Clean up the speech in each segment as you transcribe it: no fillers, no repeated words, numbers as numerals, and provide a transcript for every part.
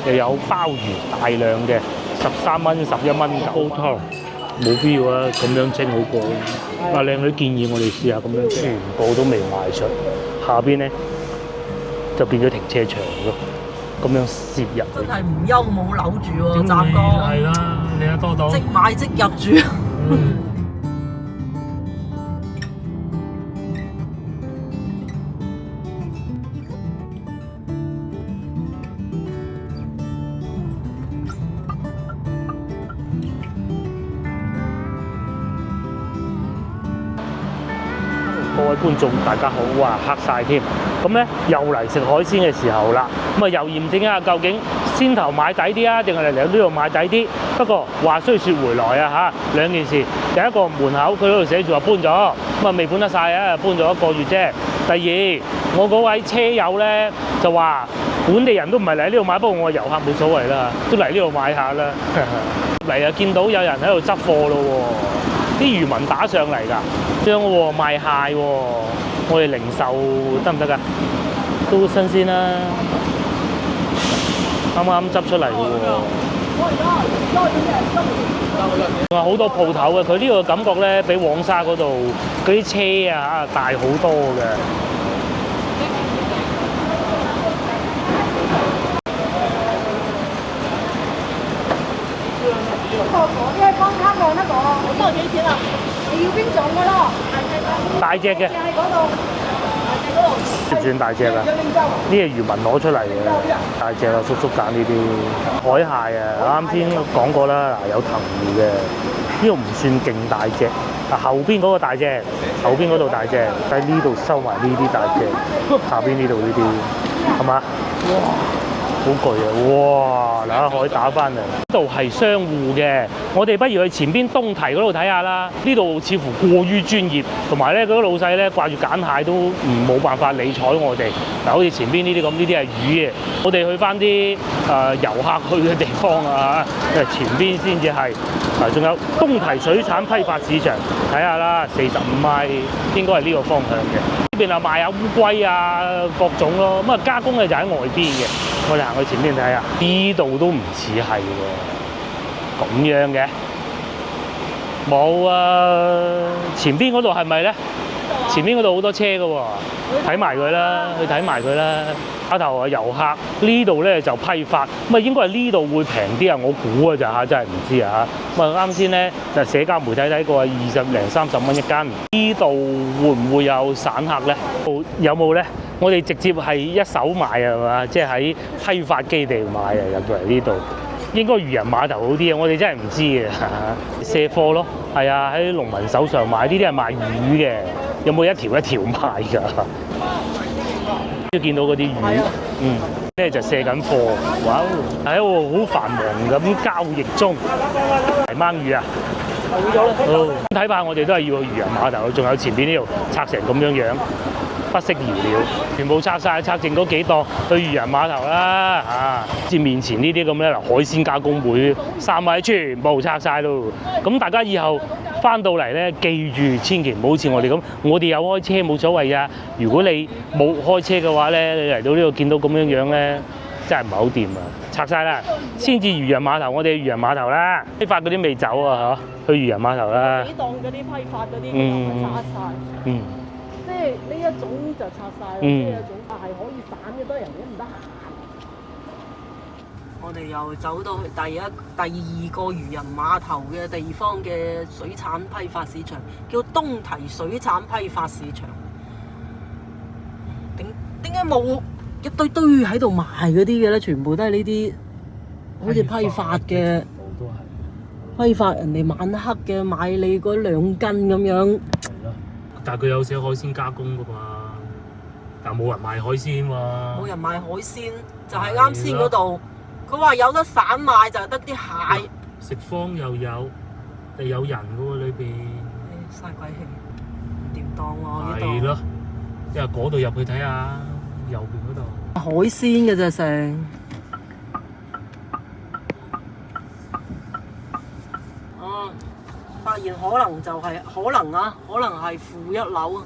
又有鮑魚大量嘅，13蚊、11蚊煲湯，冇必要啊！咁樣蒸好過。阿靚女建議我哋試下咁樣，全部都未賣出，下邊咧就變咗停車場咯。咁樣攝入去，真係唔憂冇樓住喎，湛江。係啦，你阿多到即買即入住。各位觀眾大家好，哇黑晒添，咁咧又嚟食海鮮嘅時候啦，咁啊又驗證一下究竟先頭買抵啲啊，定係嚟呢度買抵啲？不過話雖說回來啊嚇，兩件事，第一個門口佢嗰度寫住話搬咗，咁啊未搬得晒啊，搬咗1個月啫。第二，我嗰位車友咧就話本地人都唔係嚟呢度買，不過我遊客冇所謂啦，都嚟呢度買下啦。嚟啊見到有人喺度執貨咯喎，啲漁民打上嚟㗎。將喎賣蟹喎，我哋零售得唔得㗎？都新鮮啦，啱啱執出嚟嘅喎。仲有好多鋪頭嘅，佢呢個感覺咧比黃沙嗰度嗰啲車啊大好多嘅。因為方卡望得個，咁多幾錢啊？你要邊種嘅咯？大隻嘅，喺嗰度，算唔算大隻啊？呢係漁民攞出嚟嘅，大隻啊！叔叔揀呢啲海蟹啊，啱先講過啦，嗱有藤魚嘅，呢個唔算勁大隻，嗱後邊嗰個大隻，後邊嗰度大隻，喺呢度收埋呢啲大隻，下邊呢度呢啲，係嘛？哇！好巨啊！哇！嗱，海打翻嚟，呢度係商戶嘅，我哋不如去前邊東堤嗰度睇下啦。呢度似乎過於專業，同埋咧嗰個老細咧掛住揀蟹都冇辦法理睬我哋。嗱，好似前邊呢啲咁，呢啲係魚嘅。我哋去翻啲遊客去嘅地方啊，前邊先至係。仲有東堤水產批發市場，睇下啦，45米應該係呢個方向嘅。呢邊啊賣下烏龜啊各種咯，咁啊加工嘅就喺外邊嘅。我哋行去前面睇下，呢度都唔似係喎，咁樣嘅，冇啊！前邊嗰度係咪咧？前邊嗰度好多車嘅喎，睇埋佢啦，去睇埋佢啦。碼頭啊遊客，呢度咧就批發，咁啊應該係呢度會平啲啊，我估啊咋嚇，真係唔知啊嚇。咁啊啱先咧就社交媒體睇過20零30蚊一斤，呢度會唔會有散客咧？有冇咧？我哋直接係一手買係嘛，即係喺批發基地買啊入到嚟呢度，應該漁人碼頭好啲啊！我哋真係唔知啊，卸貨咯，係啊，喺農民手上買，呢啲係賣魚嘅，有冇一條一條賣㗎？都見到嗰啲魚，咧就卸緊貨，哇！喺度好繁忙咁交易中，係掹魚啊！冇咗啦！睇怕我哋都係要去漁人碼頭，仲有前邊呢度拆成咁樣樣。不惜而了，全部拆晒，拆剩嗰幾檔去漁人碼頭啦嚇！至面前呢啲咁咧，嗱海鮮加工會3位全部拆晒咯。咁大家以後翻到嚟咧，記住千祈唔好好似我哋咁，我哋有開車冇所謂啊。如果你冇開車嘅話咧，你嚟到呢度見到咁樣樣咧，真係唔係好掂啊！拆晒啦，先至漁人碼頭，我哋去漁人碼頭啦。批發嗰啲未走啊嚇，去漁人碼頭啦。幾檔嗰啲批發嗰啲又拆晒。即係呢一種就拆晒啦，呢一種係可以散嘅，多人都唔得閒。我哋又走到去第二個漁人碼頭嘅地方嘅水產批發市場，叫東堤水產批發市場。點解冇一堆堆喺度賣嗰啲嘅咧？全部都係呢啲好似批發嘅，批發人哋晚黑嘅買你嗰2斤咁樣。但係佢有寫海鮮加工噶嘛，但係冇人賣海鮮喎。冇人賣海鮮，就係啱先嗰度。佢話有得散賣，就係得啲蟹。食坊又有，係有人噶喎裏邊。嘥鬼氣，唔掂當喎呢度。係咯，因為嗰度入去睇下，右邊嗰度。海鮮嘅啫成。發現可能就係、可能係負1樓啊！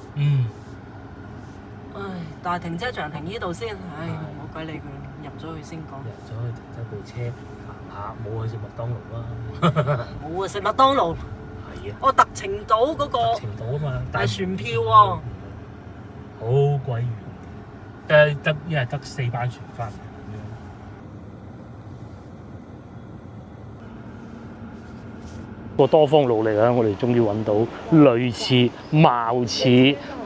唉，但係停車場停呢度先，唉，冇鬼理佢，入咗去星港。入咗去停低部車行下，冇去食麥當勞啦。冇啊，食麥當勞。係啊。我特程島嗰個。程島啊嘛。但係船票喎。好鬼遠。一日得4班船翻嚟咁樣。個多方努力咧，我哋終於揾到類似貌似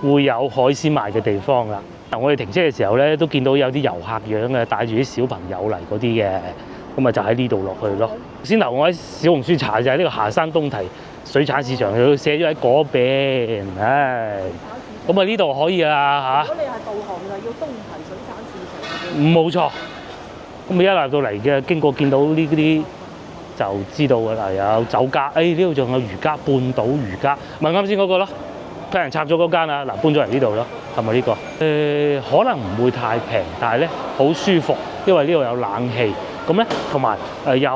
會有海鮮賣嘅地方啦。嗱，我哋停車嘅時候咧，都見到有啲遊客樣嘅，帶住啲小朋友嚟嗰啲嘅，咁啊就喺呢度落去咯。先頭我喺小紅書查就係呢個霞山東堤水產市場，佢寫咗喺嗰邊，唉，咁啊呢度可以啊嚇。如果你係導航就要東堤水產市場。冇錯，咁啊一嚟到嚟嘅，經過見到呢啲就知道㗎啦，有酒家，呢度仲有漁家，半島漁家，咪啱先嗰個咯，俾人拆咗嗰間啦，嗱搬咗嚟呢度咯，係咪呢個？可能唔會太平，但係咧好舒服，因為呢度有冷氣，咁咧同埋有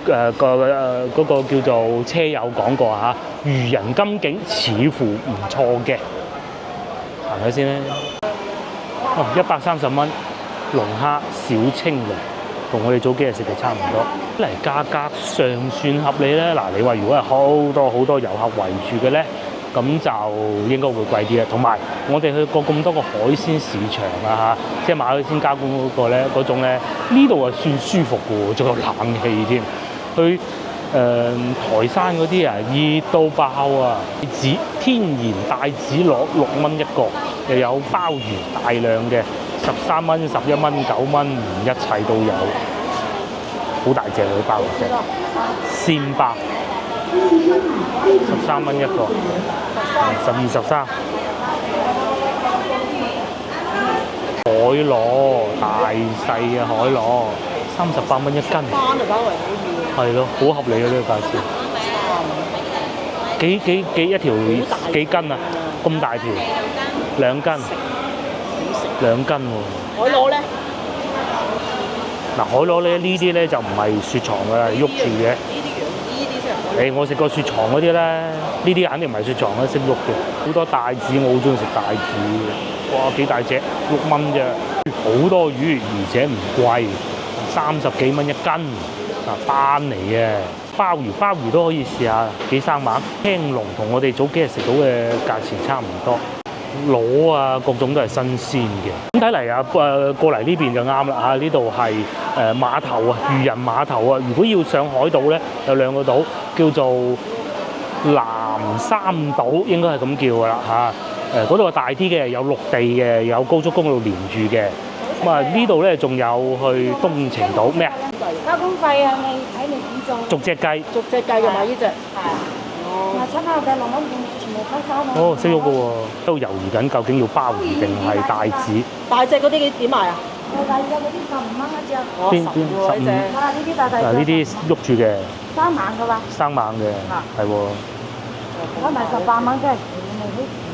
嗰個叫做車友講過嚇，漁人金景似乎唔錯嘅，行下先咧。哦，130蚊龍蝦小青龍，同我哋早幾日食嘅差唔多。嚟價格尚算合理咧。嗱，你話如果係好多遊客圍住嘅咧，咁就應該會貴啲嘅。同埋我哋去過咁多個海鮮市場啊嚇，即係買海鮮加工嗰個咧，嗰種咧，呢度啊算舒服嘅喎，仲有冷氣添。去台山嗰啲啊，熱到爆啊！天然帶子螺6蚊一個，又有鮑魚大量嘅13蚊、11蚊、9蚊，一切都有，好大隻嗰啲鮑魚啫。鮮鮑13蚊一個，12、13。海螺大細嘅海螺，38蚊一斤。翻就包圍好遠。係咯，好合理嘅呢個價錢。一條幾斤啊？咁大條，2斤，2斤喎。海螺咧？嗱，海螺咧呢啲咧就唔係雪藏㗎啦，喐住嘅。呢啲先係。我食過雪藏嗰啲咧，呢啲肯定唔係雪藏啦，識喐嘅。好多帶子，我好中意食帶子嘅。哇，幾大隻，6蚊啫，好多魚，而且唔貴，30幾蚊一斤。單嚟嘅鮑魚都可以試下，幾生猛。青龍同我哋早幾日食到嘅價錢差唔多，螺啊各種都係新鮮嘅。咁睇嚟啊過嚟呢邊就啱啦嚇，呢度係碼頭啊，漁人碼頭啊。如果要上海島咧，有2個島叫做南三島，應該係咁叫㗎啦嚇。嗰度係大啲嘅，有陸地嘅，有高速公路連住嘅。咁啊呢度咧仲有去東程島咩啊？交通費啊，你睇你點做？逐隻計。逐隻計嘅買呢隻。係。嗱，親啊，嘅6蚊全部收收。哦，識喐嘅喎，都猶豫緊究竟要鮑魚定係帶子。大隻嗰啲幾點賣啊？大隻嗰啲15蚊一隻。邊15？哇！呢啲大隻。嗱，呢啲喐住嘅。生猛㗎啦。生猛嘅，係喎。我賣18蚊嘅。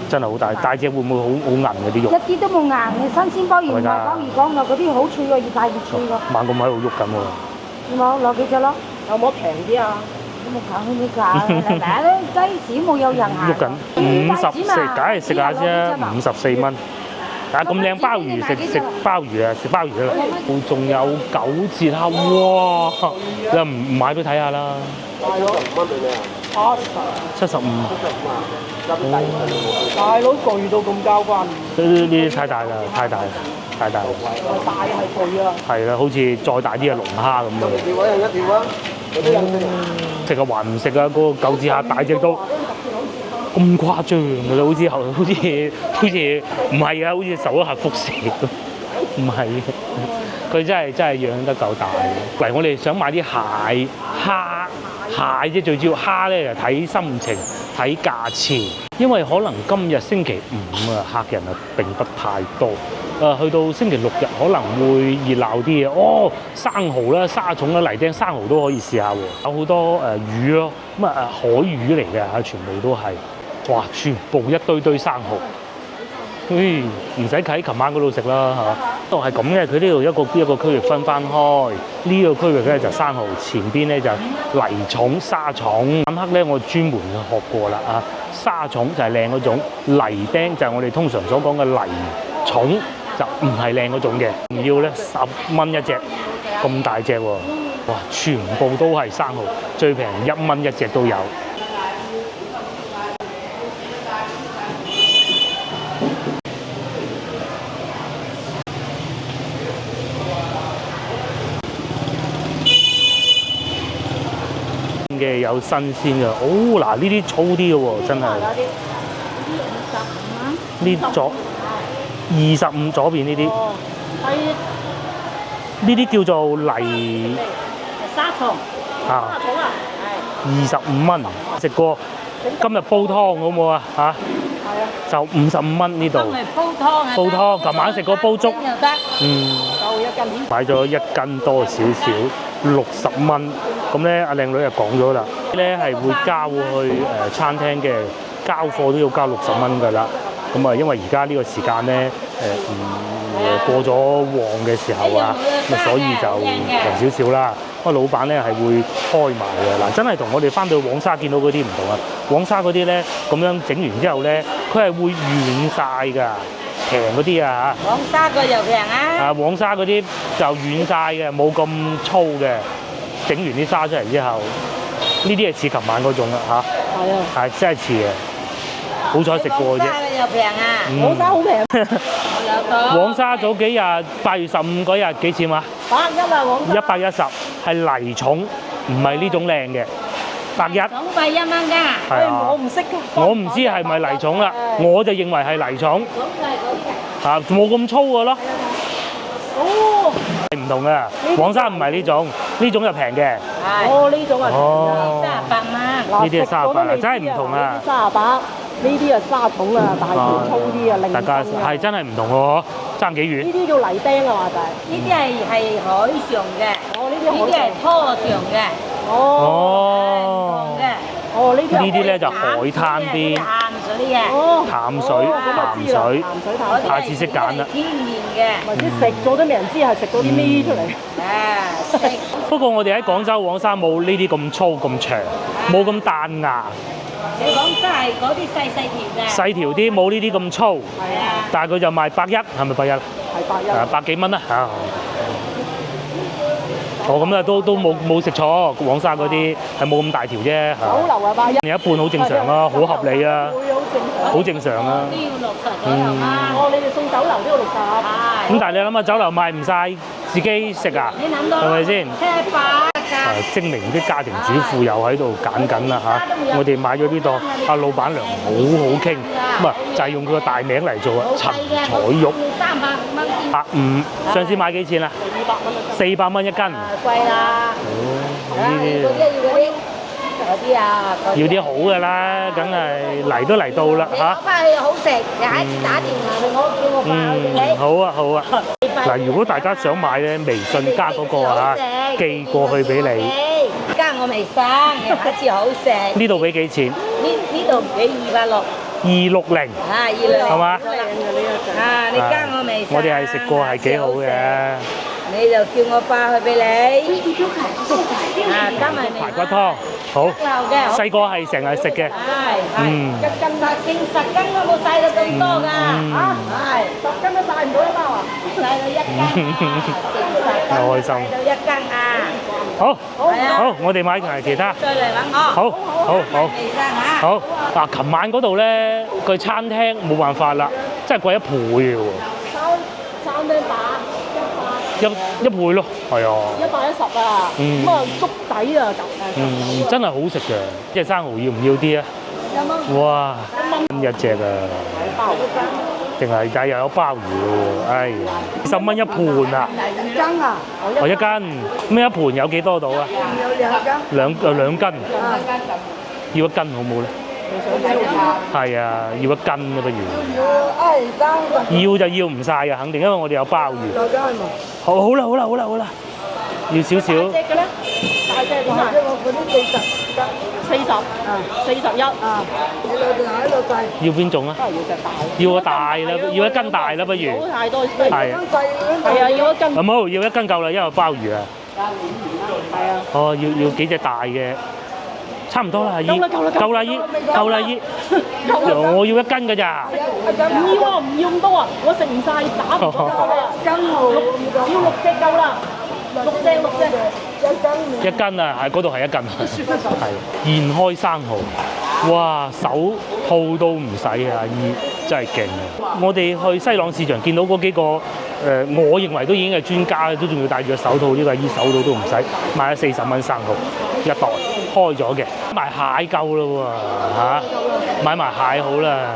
真係好大，大隻會唔會好硬嗰啲肉？一啲都冇硬，你新鮮鮑魚唔係鮑魚講㗎，嗰啲好脆㗎，越大越脆㗎。猛咁喺度喐緊喎。有冇攞幾隻咯？有冇平啲啊？有冇平啲價？嗱咧雞屎冇有人行。喐緊54，梗係食下啫，54蚊。但係咁靚鮑魚食鮑魚啊，食鮑魚啊！仲有9折客，哇！你唔買都睇下啦。大佬5蚊俾你啊！75。大佬巨到咁交關。呢啲太大啦，太大。大係巨啊！係啦，好似再大啲嘅龍蝦咁樣。條位係一條啊！食啊還唔食啊？嗰個9字蝦大隻到咁誇張㗎啦，好似唔係啊，好似受咗核輻射咁。唔係，佢真係養得夠大嘅。嚟我哋想買啲蟹、蝦啫，最主要蝦咧就睇心情、睇價錢，因為可能今日星期5啊，客人啊並不太多。去到星期6日可能會熱鬧啲嘅。哦，生蠔啦、沙蟲啦、泥釘生蠔都可以試下喎。有好多魚咯，咁海魚嚟嘅嚇，全部都係，哇！全部一堆生蠔。唔使喺琴晚嗰度食啦嚇。都係咁嘅，佢呢度一個區域分翻開，呢個區域咧就生蠔，前邊咧就泥蟲、沙蟲。晚黑咧我專門去學過啦啊，沙蟲就係靚嗰種，泥釘就係我哋通常所講嘅泥蟲。就唔係靚嗰種嘅，唔要咧10蚊一隻，咁大隻喎，哇！全部都係生蠔，最平1蚊一隻都有。嘅有新鮮嘅，哦嗱呢啲粗啲嘅喎，真係。呢左25左邊呢啲，呢啲叫做泥沙蟲啊，蟲啊， 25蚊。食過，今日煲湯好冇啊嚇？就55蚊呢度。今日煲湯啊！煲湯，琴晚食過煲粥。又得，嗯。夠一斤。買咗1斤多少少，60蚊。咁咧，阿靚女就講咗啦，咧係會交去餐廳嘅，交貨都要交60蚊㗎啦。咁啊，因為而家呢個時間咧，過咗旺嘅時候啊，咁所以就平少少啦。不過老闆咧係會開埋嘅嗱，真係同我哋翻到黃沙見到嗰啲唔同啊。黃沙嗰啲咧咁樣整完之後咧，佢係會軟晒㗎，平嗰啲啊嚇。黃沙個又平啊！啊，黃沙嗰啲就軟晒嘅，冇咁粗嘅。整完啲沙出嚟之後，呢啲係似琴晚嗰種啦嚇。係啊，係真係似嘅，好彩食過啫。黃沙嘅又平啊！黃沙好平，黃沙早幾日8月15嗰日幾錢話100啊黃沙。110係泥重，唔係呢種靚嘅。110。總費1蚊㗎。係啊。我唔識㗎。我唔知係咪泥重啦，我就認為係泥重。總費嗰啲嚇，冇咁粗嘅咯。哦，係唔同嘅，黃沙唔係呢種，呢種就平嘅。係。哦呢種啊平哦啊。 38蚊。呢啲係38啊，真係唔同啊。 38，呢啲啊沙桶啊，大條粗啲啊，另大家身啊。係真係唔同喎，爭幾遠？呢啲叫泥釘啊嘛，就係。呢啲係海上嘅，哦，呢啲呢啲係拖上嘅，哦，哦，嘅。哦呢啲呢啲咧就海灘邊，淡水嘅。哦，淡水，淡水，淡水淡水。下次識揀啦。天然或者食咗都未人知係食到啲咩出嚟。嘅，食不過我哋喺廣州黃沙冇呢啲咁粗咁長，冇咁彈牙，你講真係嗰啲細條嘅，細條啲，冇呢啲咁粗。係啊，但係佢就賣110，係咪110？係81。百幾蚊啦嚇。哦，咁啊都冇食錯，黃沙嗰啲係冇咁大條啫嚇。酒樓啊81。有一半好正常啦，好合理啊，會好正常。好正常啊。都要60左右啦。哦，你哋送酒樓都要60。係。咁但係你諗下，酒樓賣唔晒，自己食啊？你諗到係咪先？車把㗎。證明啲家庭主婦又喺度揀緊啦嚇。我哋買咗呢檔，阿老闆娘好好傾，咁啊就係用佢個大名嚟做啊，陳彩玉。要300蚊先。150，上次買幾錢啊？400蚊一斤。貴啦。哦，呢嗰啲要嗰啲啊，啲要啲好嘅啦，梗係嚟都嚟到啦你嚇。攞翻去好食，下一次打電話俾我，叫我翻去俾你。好啊好啊。嗱，如果大家想買咧，微信加嗰個啊，寄過去俾你。加我微信，下一次好食。呢度俾幾錢呢度俾260。 ？260。啊，260。係嘛？啊，你加我微信。我哋係食過係幾好嘅。你就叫我翻去俾你。啊，加埋排骨湯，好。細個係成日食嘅。係。1斤10斤我冇曬到咁多㗎。嚇？係。10斤都曬唔到一包啊？曬到1斤。開心。曬到1斤啊！好，好，我哋買埋其他。再嚟揾我。好，好，好。微信嚇。好。嗱，琴晚嗰度咧，個餐廳冇辦法啦，真係貴1倍嘅喎。餐廳打一倍咯，係啊。 110啊，咁啊粥底啊真係好食嘅。即係生蠔要唔要啲啊？哇，1蚊一隻啊！定係但係又有鮑魚喎，哎呀，10蚊一盤啊！斤啊，哦，1斤，咁一盤有幾多到啊？有2斤。2斤，要1斤好冇咧？係啊，要1斤啊，不如。要就要唔晒啊，肯定，因為我哋有鮑魚。好啦，好啦，好啦，好啦，要少少。大隻嘅咧，大隻點啊？嗰啲40啊，41啊。要邊種啊？要隻大。要個大啦，要1斤大啦，不如。唔好太多。係。係啊，要1斤。冇，要1斤夠啦，因為鮑魚啊。係啊。哦，要幾隻大嘅。差唔多啦，阿姨。夠啦夠啦夠啦，姨，夠啦，姨。我要1斤㗎咋。唔要啊，唔要咁多啊，我食唔晒，打唔過啊。斤號，要6隻夠啦，6隻。1斤啊，係嗰度係1斤，係現開生蠔，哇，手套都唔使啊，阿姨真係勁啊！我哋去西朗市場見到嗰幾個我認為都已經係專家嘅，都仲要戴住個手套，呢個阿姨手套都唔使，買咗40蚊生蠔1袋，開咗嘅，買蟹夠啦喎嚇，買埋蟹好啦，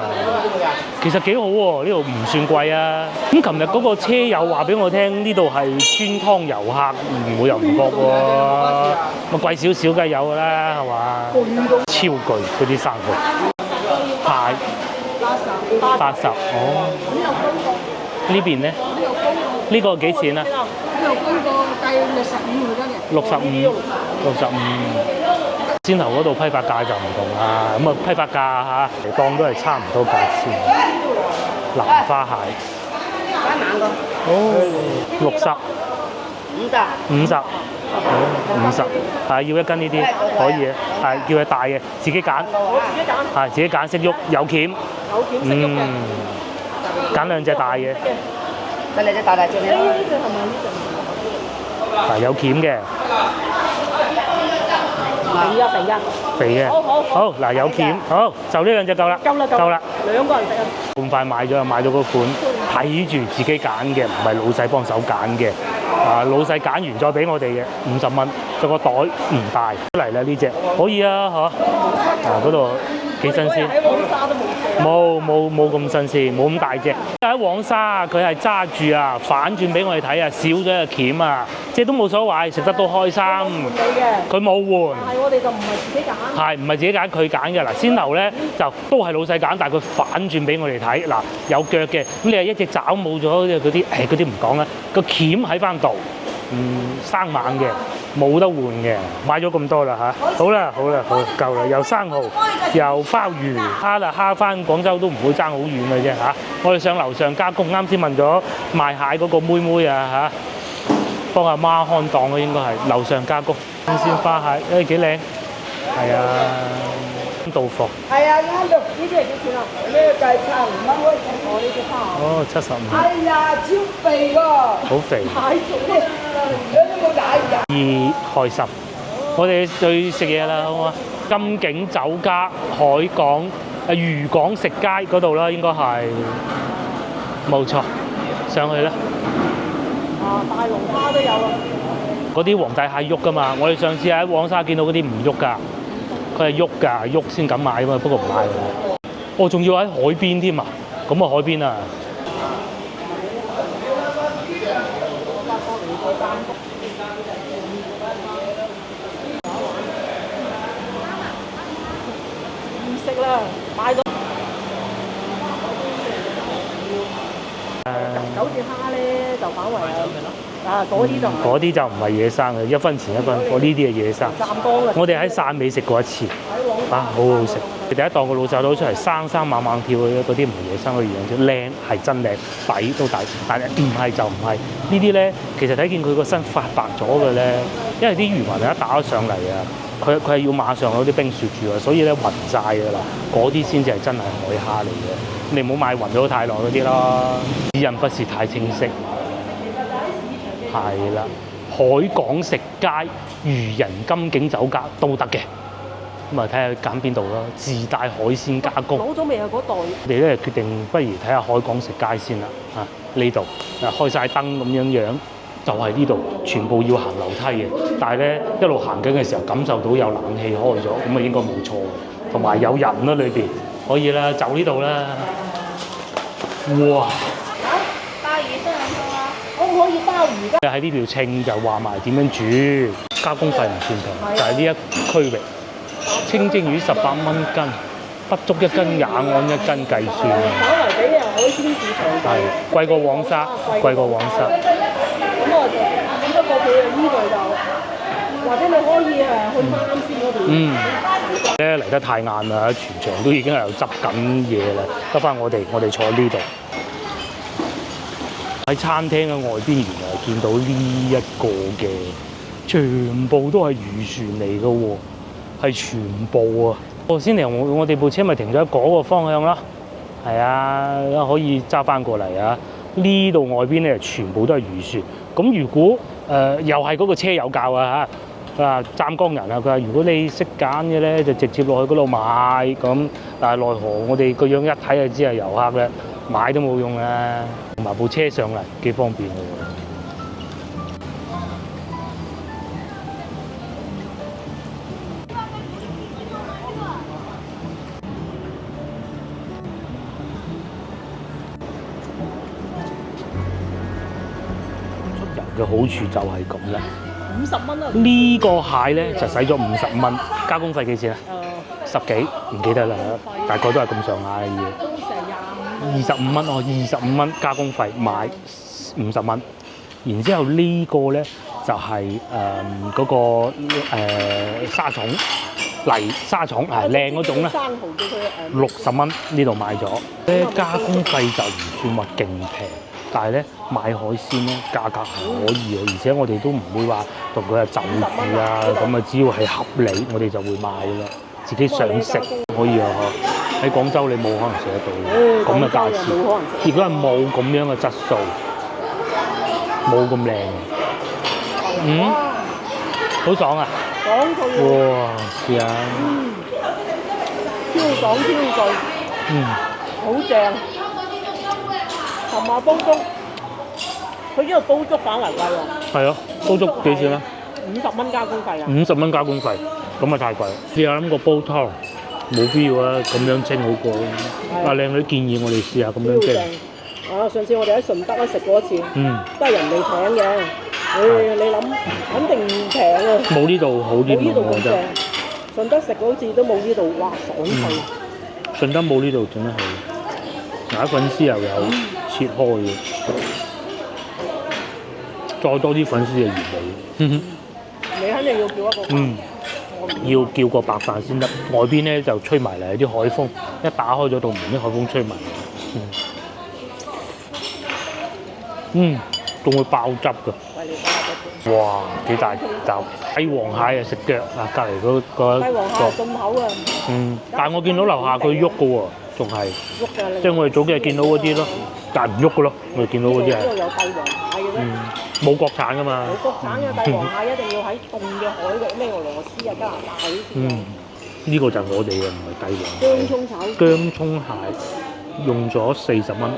其實幾好喎，呢度唔算貴啊。咁琴日嗰個車友話俾我聽，呢度係專湯遊客，唔會又唔覺喎，咪貴少少梗係有㗎啦，係嘛？超巨嗰啲生蠔，蟹80哦。呢邊咧？呢個幾錢啊？呢度公個計65而家嘅。65。先頭嗰度批發價就唔同啦，咁啊批發價嚇嚟當都係差唔多價錢。南花蟹。加冷個。哦，60。50。50，係要1斤呢啲可以嘅，係叫佢大嘅，自己揀。我自己揀。係自己揀識喐，有鉗。有鉗識喐嘅。揀2隻大嘅。再嚟隻大隻咧。呢隻係咪呢隻？係有鉗嘅。肥嘅。好嗱，有鉗，好就呢2隻夠啦。夠啦。2個人食啊。咁快買咗個款，睇住自己揀嘅，唔係老細幫手揀嘅。老細揀完再俾我哋嘅50蚊，就個袋唔大。出嚟啦呢隻，可以啊嚇。嗰度幾新鮮。喺黃沙都冇咁新鮮，冇咁大隻。喺黃沙佢係揸住啊，反轉俾我哋睇啊，少咗個鉗啊，即係都冇所謂，食得都開心。佢冇換。但係我哋就唔係自己揀。係唔係自己揀？佢揀嘅嗱，先頭咧就都係老細揀，但係佢反轉俾我哋睇嗱，有腳嘅，咁你係一隻爪冇咗嗰啲，嗰啲唔講啦，個鉗喺翻度，生猛嘅，冇得換嘅，買咗咁多啦嚇，好啦，夠啦，又生蠔，又鮑魚，蝦啦，蝦翻廣州都唔會爭好遠嘅啫嚇。我哋上樓上加工，啱先問咗賣蟹嗰個妹妹啊嚇，幫阿媽看檔嘅應該係樓上加工，新鮮花蟹，幾靚，係啊，到貨。係啊，啱到，呢啲係幾錢啊？呢個就係75蚊可以食我呢隻蝦。哦，75。係啊，超肥喎。好肥。有啲冇奶油。2開心，我哋去食嘢啦，好唔好啊？金景酒家海港漁港食街嗰度啦，應該係冇錯，上去啦。大龍蝦都有啊。嗰啲皇帝蟹喐噶嘛，我哋上次喺黃沙見到嗰啲唔喐㗎，佢係喐㗎，喐先敢買㗎嘛，不過唔買喎。我仲要喺海邊添啊，咁啊海邊啊。食啦，買咗。9隻蝦咧就反為嗰啲就唔係野生嘅，1分錢1分貨，呢啲係野生。我哋喺汕尾食過一次，好好食。第一檔個老細攞出嚟生猛跳嘅嗰啲唔係野生嘅樣啫，靚係真靚，抵都抵，但係唔係就唔係。呢啲咧其實睇見佢個身發白咗嘅咧，因為啲漁民一打咗上嚟啊。佢係要馬上有啲冰雪住啊，所以咧暈晒㗎啦，嗰啲先至係真係海蝦嚟嘅。你唔好買暈咗太耐嗰啲啦，指引不是太清晰。係啦，海港食街、漁人金景酒家都得嘅，咁啊睇下揀邊度咯。自帶海鮮加工。攞咗未啊？嗰袋。我哋咧決定不如睇下海港食街先啦。呢度開晒燈咁樣。就係呢度，全部要行樓梯嘅，但係咧一路行緊嘅時候，感受到有冷氣開咗，咁啊應該冇錯嘅，同埋有人啦裏邊，可以啦，就呢度啦。哇！鮑魚都兩套啊，可唔可以鮑魚㗎？喺呢條稱就話埋點樣煮，加工費唔算平，就係呢一區域。清蒸魚18蚊斤，不足1斤20按1斤計算。稍為比海鮮市場係貴過黃沙，貴過黃沙。咁我就只不過佢呢度就，或者你可以去翻啱先嗰邊。咧嚟得太晏啦，全場都已經係執緊嘢啦，得翻我哋坐呢度。喺餐廳嘅外邊原來見到呢一個嘅，全部都係漁船嚟嘅喎。係全部啊！先嚟我哋部車咪停咗喺嗰個方向咯，係啊，可以揸翻過嚟啊！呢度外邊咧全部都係漁船。咁如果又係嗰個車友教啊嚇，佢話湛江人啊，佢話如果你識揀嘅咧，就直接落去嗰度買。咁但係奈何我哋個樣一睇就知係遊客咧，買都冇用啊！同埋部車上嚟幾方便嘅喎。嘅好處就係咁啦50蚊啊！呢個蟹咧就使咗50蚊，加工費幾錢啊？10幾唔記得啦，大概都係咁上下嘅嘢。都成25蚊哦，25蚊加工費買50蚊，然之後呢個咧就係嗰個沙蟲泥沙蟲係靚嗰種啦生蠔叫佢，60蚊呢度買咗。咧加工費就唔算話勁平。但係咧買海鮮咧價格係可以嘅，而且我哋都唔會話同佢係就住啊，咁啊只要係合理，我哋就會買啦。自己想食可以啊嗬，喺廣州你冇可能食得到咁嘅價錢，如果係冇咁樣嘅質素，冇咁靚嘅，好爽啊！爽脆哇，試下，超爽超脆，好正。同埋煲粥，佢呢度煲粥反為貴喎。係啊，煲粥幾錢啊？50蚊加工費啊！50蚊加工費，咁啊太貴。你有諗過煲湯？冇必要啊，咁樣蒸好過。阿靚女建議我哋試下咁樣蒸。啊！上次我哋喺順德咧食過一次，都係人哋請嘅。你諗肯定唔平啊！冇呢度好啲，冇呢度咁我覺得。順德食好似都冇呢度，哇爽脆！順德冇呢度整得好。嗱，粉絲又有切開嘅，再多啲粉絲嘅原味。你肯定要叫一個。要叫個白飯先得。外邊咧就吹埋嚟啲海風，一打開咗道門，啲海風吹埋嚟。仲會爆汁㗎。哇！幾大嚿帝王蟹啊，食腳啊！隔離嗰個。帝王蟹進口啊。但係我見到樓下佢喐㗎喎，仲係。喐㗎。即係我哋早幾日見到嗰啲咯，但係唔喐㗎咯。我哋見到嗰啲係。呢度有帝王蟹嘅咩？冇國產㗎嘛。冇國產嘅帝王蟹一定要喺凍嘅海域，咩俄羅斯啊、加拿大嗰啲。呢個就係我哋嘅，唔係帝王蟹。薑葱炒。薑葱蟹用咗40蚊。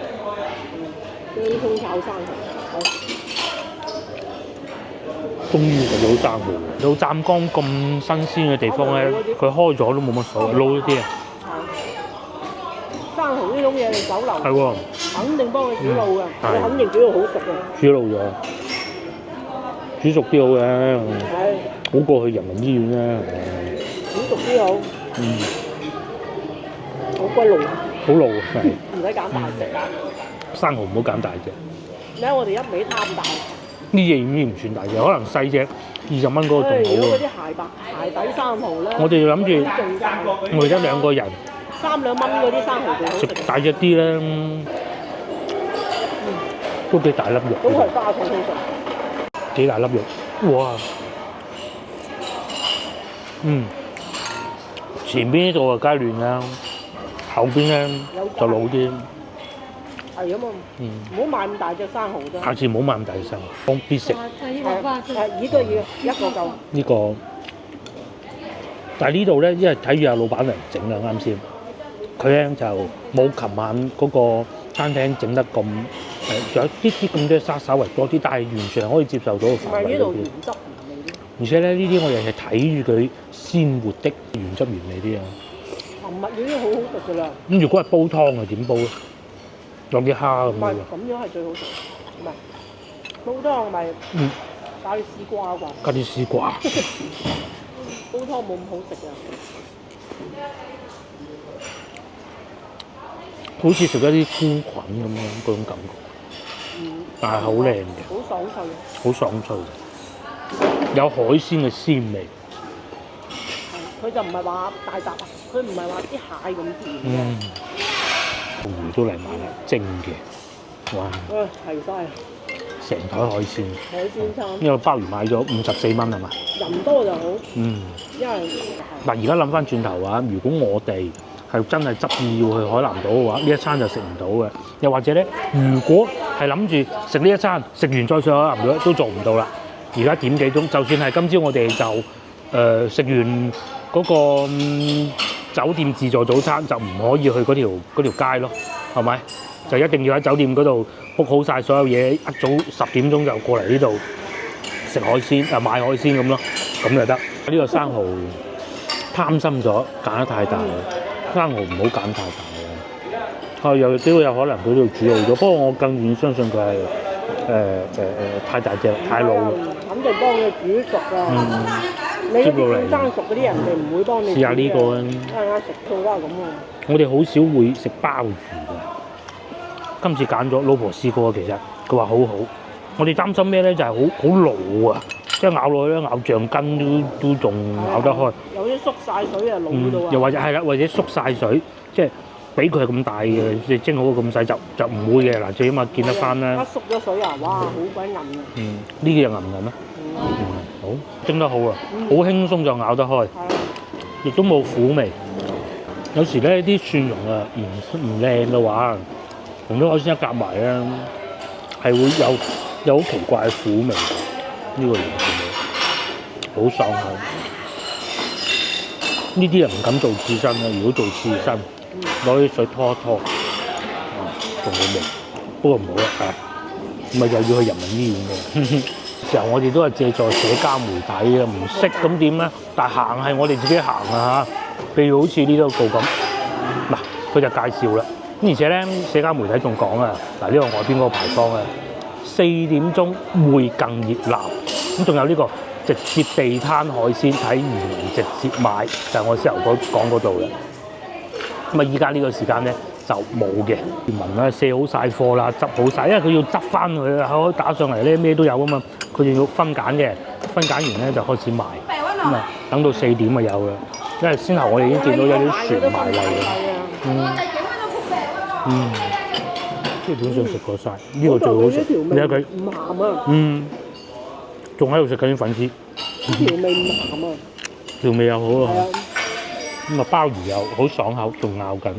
薑葱炒生蠔。終於食到生蠔，到湛江咁新鮮嘅地方咧，佢開咗都冇乜所謂，撈呢啲啊。生蠔呢種嘢，你酒樓係喎，肯定幫佢煮老嘅，你肯定煮到好熟嘅。煮老咗，煮熟啲好嘅，好過去人民醫院啦。煮熟啲好，好鬼老，好老係。唔使揀大隻。生蠔唔好揀大隻。你睇我哋一味貪大。呢隻已經唔算大隻，可能細隻20蚊嗰個仲好啊。如果嗰啲鞋底生蠔咧，我哋諗住我哋得2個人，3、2蚊嗰啲生蠔仲好食。食大隻啲咧，都幾大粒肉。都係花菜好食。幾大粒肉，哇！前邊呢度啊，梗係亂啦，後邊咧就老啲。係啊嘛，唔好買咁大隻生蠔啫。下次唔好買咁大隻生蠔，方必食。呢個要一個夠。呢個，但係呢度咧，因為睇住阿老闆娘整啦，啱先。佢咧就冇琴晚嗰個餐廳整得咁仲有啲咁多沙稍微多啲，但係完全可以接受到嘅範圍。唔係呢度原汁原味啲。而且咧，呢啲我哋係睇住佢鮮活的原汁原味啲啊。尋日已經好好食㗎啦。咁如果係煲湯啊，點煲咧？落啲蝦咁唔係咁樣係最好食，唔係煲湯咪加啲絲瓜啩。加啲絲瓜。煲湯冇咁好食啊。好似食一啲菇菌咁樣嗰種感覺，但係好靚嘅，好爽脆，好爽脆，有海鮮嘅鮮味。佢就唔係話大閘啊，佢唔係話啲蟹咁甜。魚都嚟埋啦，蒸嘅，哇！係晒。成台海鮮。海鮮餐，因為鮑魚買咗54蚊係嘛？人多就好，嗯。因為嗱，而家諗翻轉頭啊，如果我哋係真係執意要去海南島嘅話，呢一餐就食唔到嘅。又或者咧，如果係諗住食呢一餐，食完再上海南島都做唔到啦。而家點幾鐘？就算係今朝我哋就食完嗰個酒店自助早餐，就唔可以去嗰條街咯，係咪？就一定要喺酒店嗰度 book 好晒所有嘢，一早10點鐘就過嚟呢度食海鮮買海鮮咁咯，咁就得。呢個生蠔貪心咗，揀得太大啦，生蠔唔好揀太大啊！有機會有可能佢度煮好咗，不過我更願相信佢係太大隻太老。肯定幫佢煮熟啊！你一定要生熟嗰啲人哋唔會幫你。試下呢個啊！啱食到啦咁喎。我哋好少會食鮑魚嘅，今次揀咗老婆試過，其實佢話好好。我哋擔心咩咧？就係好老啊！即係咬落去咧，咬橡筋都仲咬得開。有啲縮晒水啊，老到啊！又或者係啦，或者縮晒水，即係俾佢係咁大嘅，即係蒸好咁細就唔會嘅嗱，最起碼見得翻啦。一縮咗水啊，哇，好鬼韌啊！呢啲又韌唔韌咩？好蒸得好啊，好輕鬆就咬得開，亦都冇苦味。有時咧啲蒜蓉啊唔靚嘅話，同啲海鮮一夾埋咧，係會有好奇怪嘅苦味。呢個完全冇，好爽口。呢啲人唔敢做刺身啦，如果做刺身，攞啲水拖一拖，仲好味。不過唔好啦嚇，咪又要去人民醫院嘅。時候我哋都係借助社交媒體啊，唔識咁點咧？但係行係我哋自己行啊嚇。譬如好似呢度咁，嗱佢就介紹啦。咁而且咧，社交媒體仲講啊，嗱呢個外邊嗰個牌坊啊，4點鐘會更熱鬧。咁仲有呢個直接地攤海鮮睇漁民直接買，就係我先頭講嗰度啦。咁啊，依家呢個時間咧就冇嘅，漁民咧卸好晒貨啦，執好晒，因為佢要執翻佢啊，可以打上嚟咧咩都有啊嘛，佢仲要分揀嘅，分揀完咧就開始賣。咁啊，等到4點啊有啦，因為先頭我哋已經見到有啲船埋嚟嘅。基本上食過晒，呢個最好食。你睇佢唔鹹啊！仲喺度食緊啲粉絲。調味唔鹹啊！調味又好啊。咁啊，鮑魚又好爽口，仲咬緊。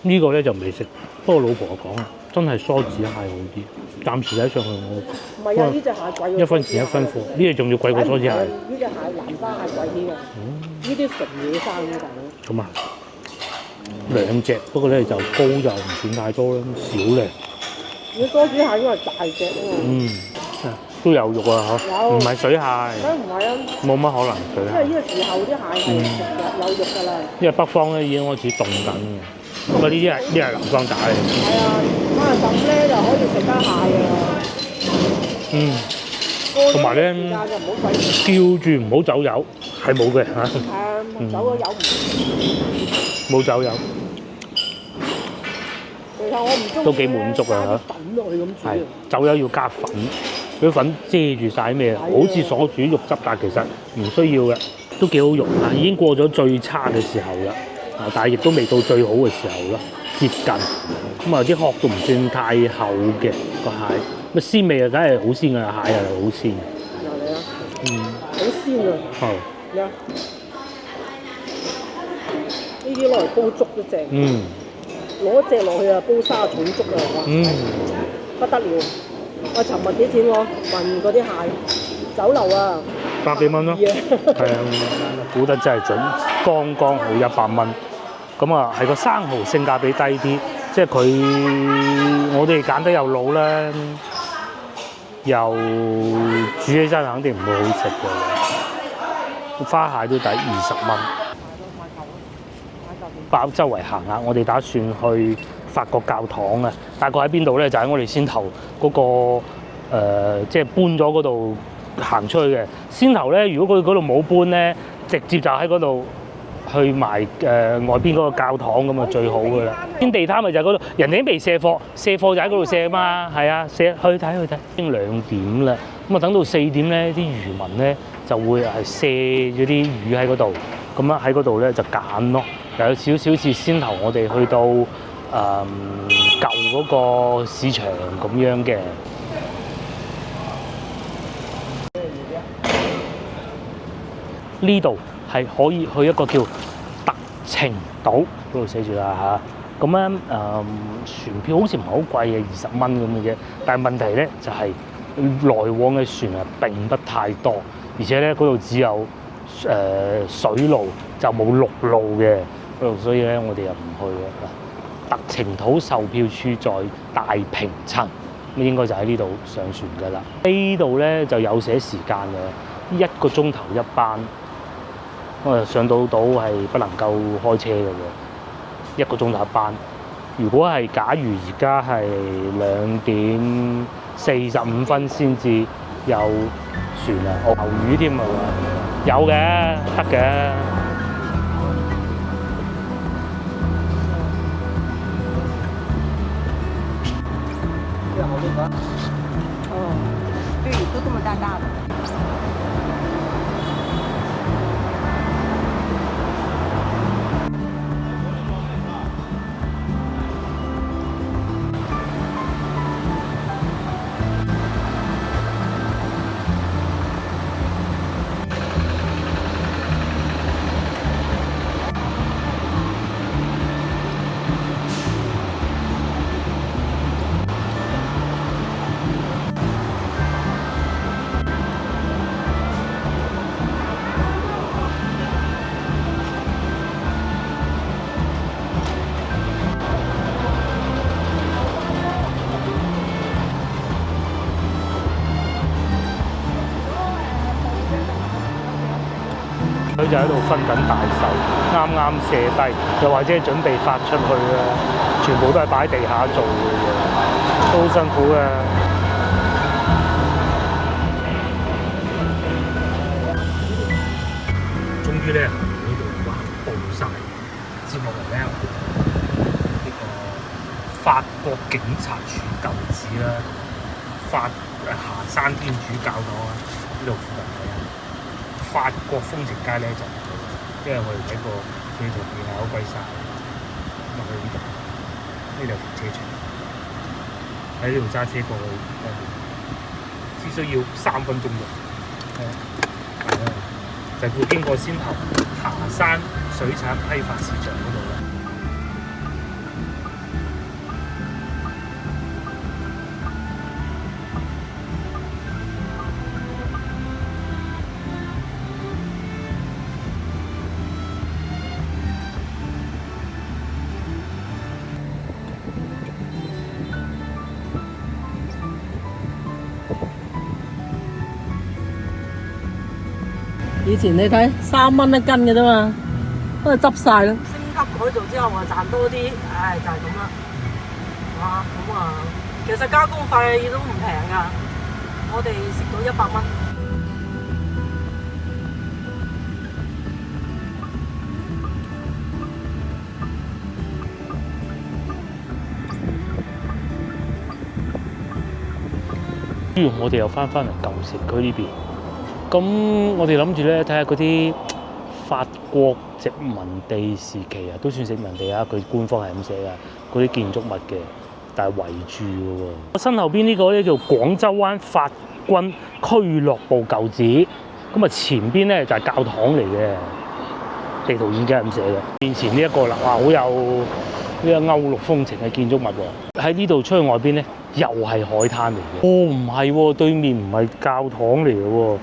呢個咧就未食，不過老婆講啊，真係梭子蟹好啲。暫時睇上去我唔係啊，呢隻蟹貴過。1分錢1分貨，呢隻仲要貴過梭子蟹。呢隻蟹南花蟹貴啲嘅，呢啲純野生嘅大佬。咁啊，2隻，不過咧就高就唔算太多啦，少咧。你梭子蟹因為大隻啊嘛。都有肉啊嚇，唔係水蟹。梗唔係啊，冇乜可能水蟹。因為呢個時候啲蟹係食有肉㗎啦。因為北方咧已經開始凍緊嘅，不過呢啲係南方打嚟。係啊，咁咧就可以食得蟹啊。同埋咧，叫住唔好走油，係冇嘅嚇。係啊，走咗油冇走油。其實我唔中意都幾滿足啊嚇。粉落去咁煮。係走油要加粉，嗰啲粉遮住晒咩？好似鎖住肉汁，但其實唔需要嘅，都幾好用啊！已經過咗最差嘅時候啦，但係亦都未到最好嘅時候啦，接近。咁啊，啲殼都唔算太厚嘅個蟹，咁鮮味啊，梗係好鮮㗎，蟹又係好鮮。又嚟啊！好鮮啊！係。呢啲攞嚟煲粥都正。攞隻落去啊，煲沙草粥啊，不得了！我尋日幾錢喎？問嗰啲蟹，酒樓啊，100幾蚊咯，係啊，估得真係準，剛剛好100蚊。咁啊，係個生蠔性價比低啲，即係佢我哋揀得又老啦，又煮起身肯定唔會好食嘅。花蟹都抵20蚊。包周圍行下，我哋打算去法國教堂啊！大概喺邊度咧？就喺我哋先頭嗰個即係搬咗嗰度行出去嘅。先頭咧，如果佢嗰度冇搬咧，直接就喺嗰度去埋外邊嗰個教堂咁啊，最好噶啦。邊地攤咪就係嗰度，人哋已經未卸貨，卸貨就喺嗰度卸嘛，係啊，卸去睇。已經2點啦，咁啊等到4點咧，啲漁民咧就會係卸咗啲魚喺嗰度，咁啊喺嗰度咧就揀咯。有少少似先頭我哋去到舊嗰個市場咁樣嘅。呢度係可以去一個叫特情島嗰度寫住啦嚇。咁咧船票好似唔係好貴嘅，20蚊咁嘅啫。但係問題咧就係、來往嘅船啊並不太多，而且咧嗰度只有水路就冇陸路嘅嗰度，所以咧我哋又唔去嘅。嗱，特情島售票處在大坪層，咁應該就喺呢度上船㗎啦。呢度咧就有寫時間嘅，1個鐘頭一班。上到島係不能夠開車嘅喎，1個鐘頭一班。如果係假如而家係2點45分先至有船啊，牛魚添啊，有嘅，得嘅。哦，对，都这么大的。佢就喺度分緊大壽，啱啱卸低，又或者準備發出去啦，全部都係擺地下做嘅嘢，都好辛苦嘅。終於咧，呢度哇報晒接落嚟咧，呢個法國警察處舊址啦，霞山天主教堂啊，呢度附近嘅。法國風情街咧就，因為我哋睇過地圖片啊，好鬼晒，落去呢度，呢度停車場，喺呢度揸車過去，只需要3分鐘嘅，就會經過先頭霞山水產批發市場嗰度啦。以前你睇3蚊一斤嘅啫嘛，都係執晒啦。升級改造之後話賺多啲，唉就係咁啦。哇，咁啊，其實加工費都唔平㗎，我哋食到100蚊。我哋又翻嚟舊城區呢邊。咁我哋諗住咧睇下嗰啲法國殖民地時期啊，都算殖民地啊，佢官方係咁寫㗎，嗰啲建築物嘅，但係圍住嘅喎。我身後邊呢個咧叫廣州灣法軍俱樂部舊址，咁啊前邊咧就係教堂嚟嘅，地圖已經係咁寫嘅。面前呢一個啦，哇，好有呢個歐陸風情嘅建築物喎。喺呢度出去外邊咧，又係海灘嚟嘅。哦，唔係喎，對面唔係教堂嚟嘅喎。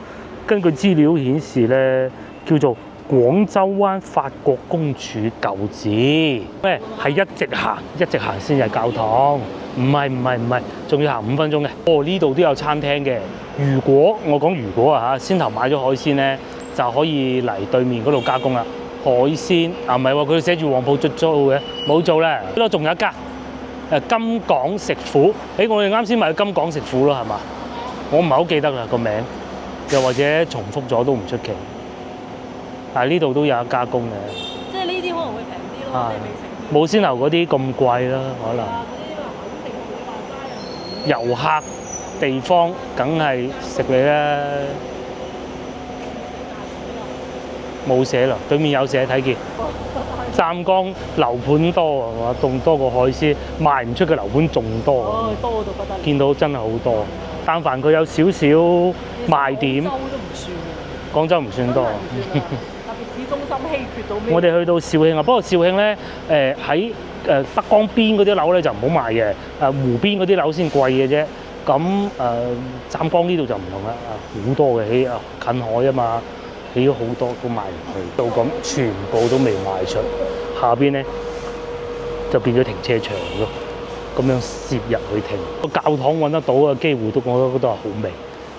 根據資料顯示咧，叫做廣州灣法國公署舊址，咩係一直行先係教堂，唔係，仲要行5分鐘嘅。哦，呢度都有餐廳嘅。如果啊嚇，先頭買咗海鮮咧，就可以嚟對面嗰度加工啦。海鮮啊，唔係喎，佢寫住黃埔出租嘅，冇做咧。呢度仲有一間金港食府，我哋啱先買金港食府咯，係嘛？我唔係好記得啦個名。又或者重複咗都唔出奇，但係呢度都有一加工嘅。即係呢啲可能會平啲咯，你未食。冇先頭嗰啲咁貴啦，可能。遊客地方梗係食你啦。冇寫啦，對面有寫睇見。湛江樓盤多係嘛，仲多過海鮮，賣唔出嘅樓盤仲多。哦，多到不得了。見到真係好多。但凡佢有少少賣點，廣州都唔算嘅。廣州唔算多。特別市中心稀缺到咩？我哋去到肇慶啊，不過肇慶咧喺德江邊嗰啲樓咧就唔好賣嘅，湖邊嗰啲樓先貴嘅啫。咁湛江呢度就唔同啦，好多嘅起近海啊嘛，起咗好多都賣唔去，到咁全部都未賣出，下邊咧就變咗停車場咯，咁樣攝入去停。個教堂揾得到嘅機會都我覺得係好微，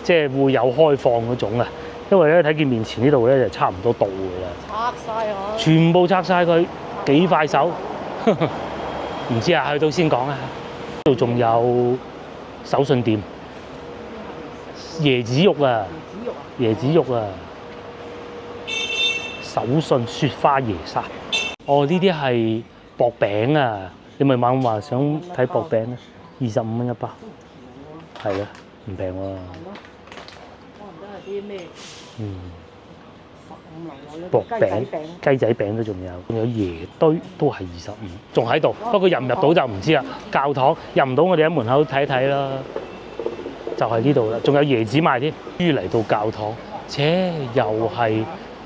即係會有開放嗰種啊，因為咧睇見面前呢度咧就差唔多到㗎啦，拆晒嚇，全部拆晒佢，幾快手，唔知啊，去到先講啊。呢度仲有手信店，椰子肉啊，椰子肉啊，手信雪花椰沙。哦，呢啲係薄餅啊！你咪猛話想睇薄餅咧，25蚊一包，係啊，唔平喎。可能都係啲咩？薄餅、雞仔餅都仲有椰堆都係25，仲喺度。不過入唔入到就唔知啦。教堂入唔到，我哋喺門口睇睇啦。就係呢度啦，仲有椰子賣添。於嚟到教堂，又係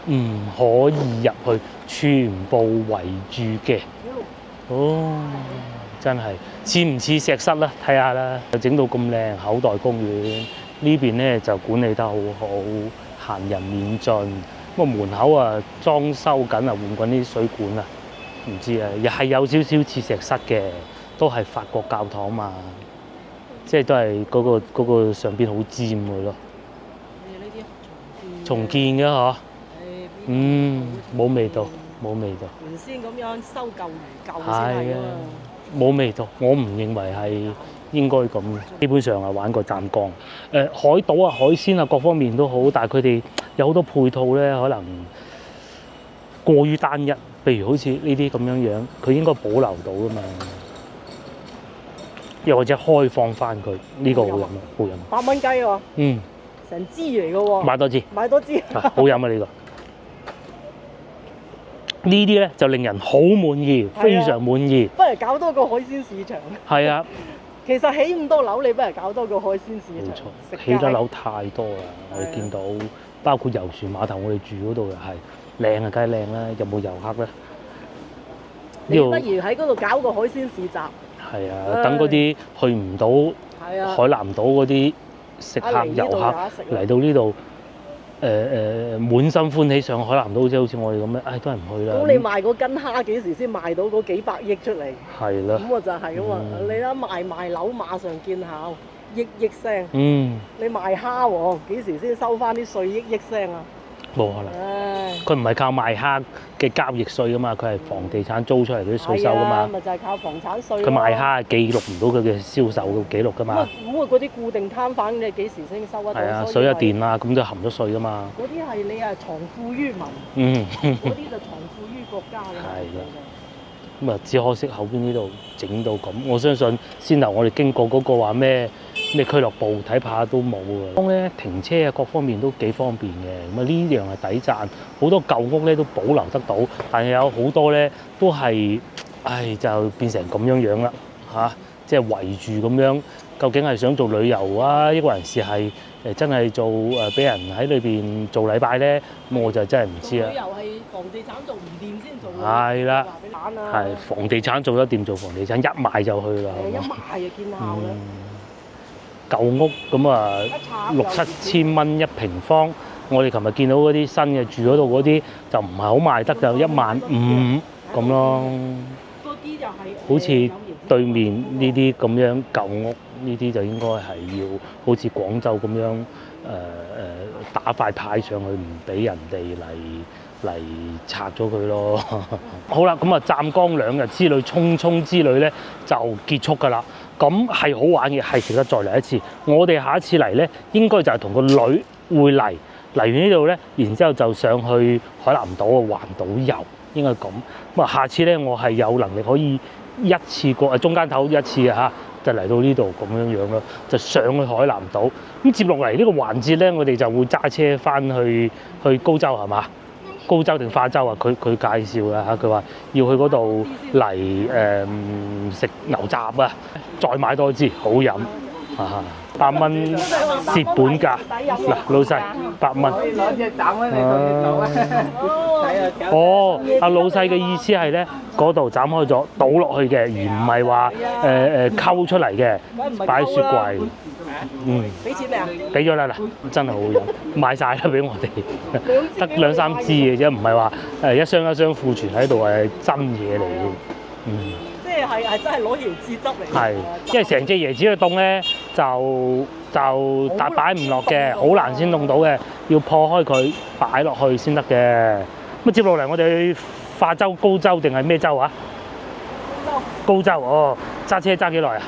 唔可以入去，全部圍住嘅。哦，真係似唔似石室啦？睇下啦，整到咁靚，口袋公園呢邊咧就管理得好好，閒人免進。咁啊門口啊裝修緊啊，換緊啲水管啊，唔知啊，又係有少少似石室嘅，都係法國教堂嘛，即係都係嗰個上邊好尖嘅咯。你哋呢啲重建嘅嗬，冇味道，冇味道。原先咁樣修舊如舊先係係啊啊，冇味道，我唔認為係應該咁嘅。基本上係玩過湛江，海島啊、海鮮啊各方面都好，但係佢哋有好多配套咧，可能過於單一。譬如好似呢啲咁樣樣，佢應該保留到㗎嘛，又或者開放翻佢，呢個好飲啊，好飲。8蚊雞喎，成支嚟嘅喎，買多支，買多支。好飲啊呢個。呢啲咧就令人好滿意，非常滿意。不如搞多個海鮮市場。係啊。其實起咁多樓，你不如搞多個海鮮市場。冇錯，起得樓太多啦，我哋見到，包括遊船碼頭，我哋住嗰度又係靚啊，梗係靚啦，有冇遊客咧？你不如喺嗰度搞個海鮮市集。係啊，等嗰啲去唔到海南島嗰啲食客、遊客嚟到呢度，滿心歡喜上海南島，即係好似我哋咁樣，都係唔去啦。咁你賣嗰斤蝦幾時先賣到嗰幾百億出嚟？係啦。咁啊就係咁啊！你睇賣樓馬上見效，億聲。你賣蝦喎，幾時先收翻啲稅億聲啊？冇可能。佢唔係靠賣蝦嘅交易稅噶嘛，佢係房地產租出嚟嗰啲稅收噶嘛。咪就係靠房產稅。佢賣蝦記錄唔到佢嘅銷售嘅記錄噶嘛。咁啊嗰啲固定攤販你幾時先收得到？係啊，水啊電啊咁都含咗稅噶嘛。嗰啲係你係藏富於民。嗰啲就藏富於國家㗎嘛。係啦。咁啊，只可惜後邊呢度整到咁，我相信先頭我哋經過嗰個話咩俱樂部睇怕都冇啊。當咧停車啊各方面都幾方便嘅，咁啊呢樣係抵讚。好多舊屋咧都保留得到，但係有好多咧都係，就變成咁樣樣啦嚇，即係圍住咁樣。究竟係想做旅遊啊，抑或還是係真係做俾人喺裏邊做禮拜咧？咁我就真係唔知啦。旅遊係房地產做唔掂先做。係啦，係房地產做得掂做房地產，一賣就去啦。一賣就見效啦。舊屋咁啊，6、7千蚊一平方，我哋琴日見到嗰啲新嘅住嗰度嗰啲就唔係好賣得，就15000咁咯。嗰啲就係好似對面呢啲咁樣舊屋。呢啲就應該係要好似廣州咁樣打塊牌上去，唔俾人哋嚟拆咗佢咯。好啦，咁啊湛江2日之旅，匆匆之旅咧就結束㗎啦。咁係好玩嘅，係值得再嚟一次。我哋下一次嚟咧，應該就係同個女會嚟完呢度咧，然之後就上去海南島環島遊，應該咁。咁啊，下次咧我係有能力可以一次過中間唞一次啊。就嚟到呢度咁樣樣咯，就上去海南島。咁接落嚟呢個環節咧，我哋就會揸車翻去高州係嘛？高州定化州啊？佢介紹啦嚇，佢話要去嗰度嚟食牛雜啊，再買多支好飲啊！ 8蚊蝕本價。嗱，老細8蚊。攞隻斬開嚟當隻豆啊！哦，阿老細嘅意思係咧，嗰度斬開咗，倒落去嘅，而唔係話溝出嚟嘅，擺喺雪櫃。嗯，俾錢未啊？俾咗啦嗱，真係好飲，買晒啦俾我哋，得2、3支嘅啫，唔係話一箱一箱庫存喺度係真嘢嚟嘅。嗯，即係真係攞椰子汁嚟。係，因為成隻椰子嘅凍咧就擺唔落嘅，好難先凍到嘅，要破開佢擺落去先得嘅。咁接落嚟我哋去化州、高州定係咩州啊？高州哦，揸車揸幾耐啊？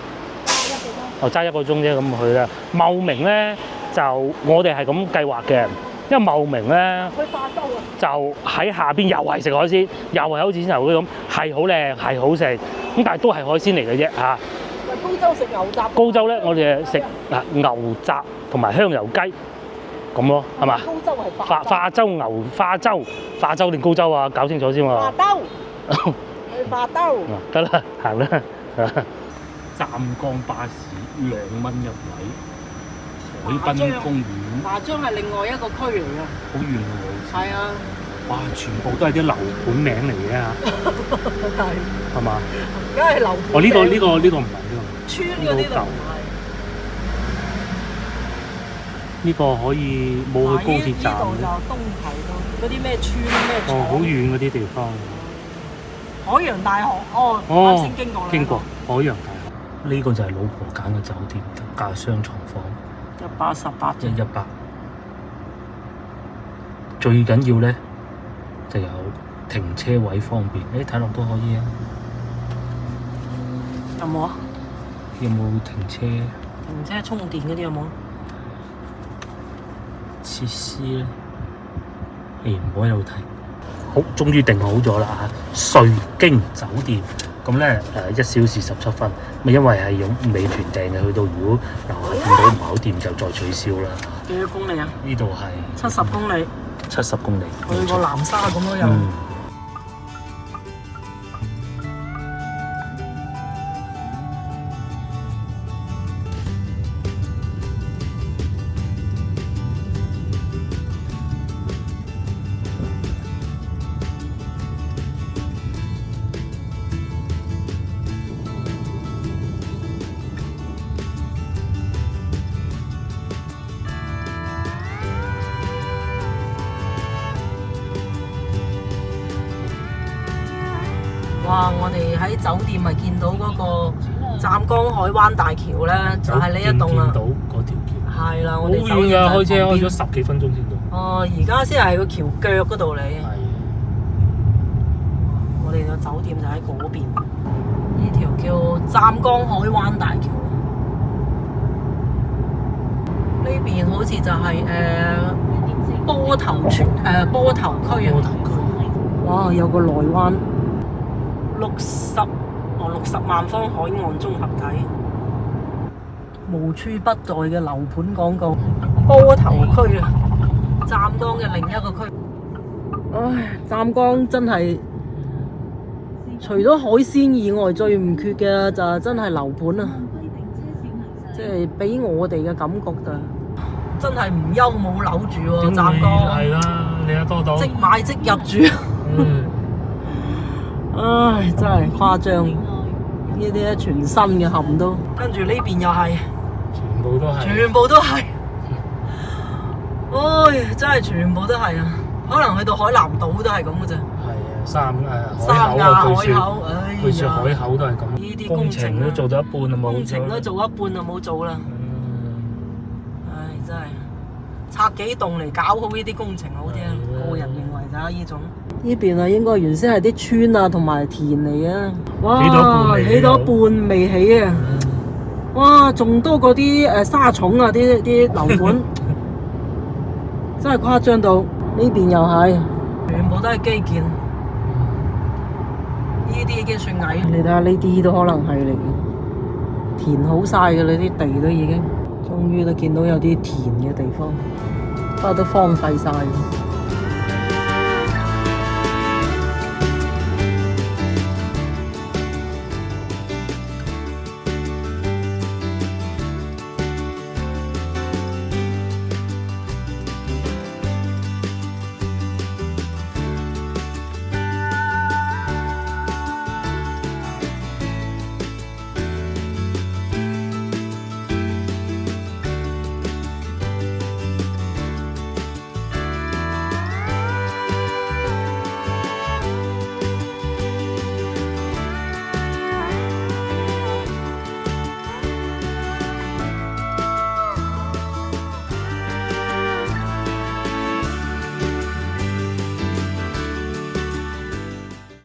揸1個鐘啫，咁去啦。茂名咧就我哋係咁計劃嘅，因為茂名咧去化州啊！就喺下邊又係食海鮮，又係好似先頭嗰啲咁，係好靚，係好食，咁但係都係海鮮嚟嘅啫嚇。高州食牛雜。高州咧，我哋係食牛雜同埋香油雞咁咯，係嘛？高州係化州定高州啊？搞清楚先喎。化州。去化州。得啦，行啦。湛江巴士2蚊一位，海濱公園。麻章係另外一個區嚟㗎。好遠喎。係啊。哇！全部都係啲樓盤名嚟嘅嚇。係嘛？梗係樓盤。哦，呢個唔係呢個。村嗰啲就唔係。呢個可以冇去高鐵站。呢度就東堤到嗰啲咩村咩廠。哦，好遠嗰啲地方。海洋大學，啱先經過啦。經過海洋大學。呢個就係老婆揀嘅酒店，特價雙床房。118。最緊要咧就有停車位方便，睇落都可以啊。有冇啊？有冇停車？停車充電嗰啲有冇？設施咧，唔好喺度睇。好，終於訂好咗啦嚇，瑞京酒店。咁咧1小時17分，咪因為係用美團訂嘅，去到如果樓下見到唔係好掂就再取消啦。幾多公里啊？呢度係70公里。 70公里。去個南沙咁咯又。哇！我哋喺酒店咪見到嗰個湛江海灣大橋咧，就係呢一棟啦。見到嗰條橋。係啦，我哋酒店就開車開咗10幾分鐘先到。哦，而家先係個橋腳嗰度嚟。係。我哋個酒店就喺嗰邊。呢條叫湛江海灣大橋。呢邊好似就係波頭區啊。波頭區。哇！有個內灣。60萬方海岸綜合體，無處不在嘅樓盤廣告。波頭區啊，湛江嘅另一個區。唉，湛江真係除咗海鮮以外，最唔缺嘅就真係樓盤啊！即係俾我哋嘅感覺就真係唔憂冇樓住喎，湛江。係啦，你阿多到。即買即入住。唉，真係誇張！呢啲全新嘅冚都，跟住呢邊又係，全部都係，唉，真係全部都係啊！可能去到海南島都係咁嘅啫。係啊，三亞海口，據說海口都係咁。呢啲工程都做到一半啊，冇。工程都做一半就冇做啦。唉，真係拆幾棟嚟搞好呢啲工程好啲啊！個人認為就係呢種。呢邊啊，應該原先係啲村啊同埋田嚟嘅。哇！起到一半未起啊！哇，仲多過啲沙蟲啊！啲樓盤真係誇張到。呢邊又係，全部都係基建。呢啲已經算矮。你睇下呢啲都可能係嚟嘅，填好晒嘅啦，啲地都已經。終於都見到有啲田嘅地方，不過都荒廢晒。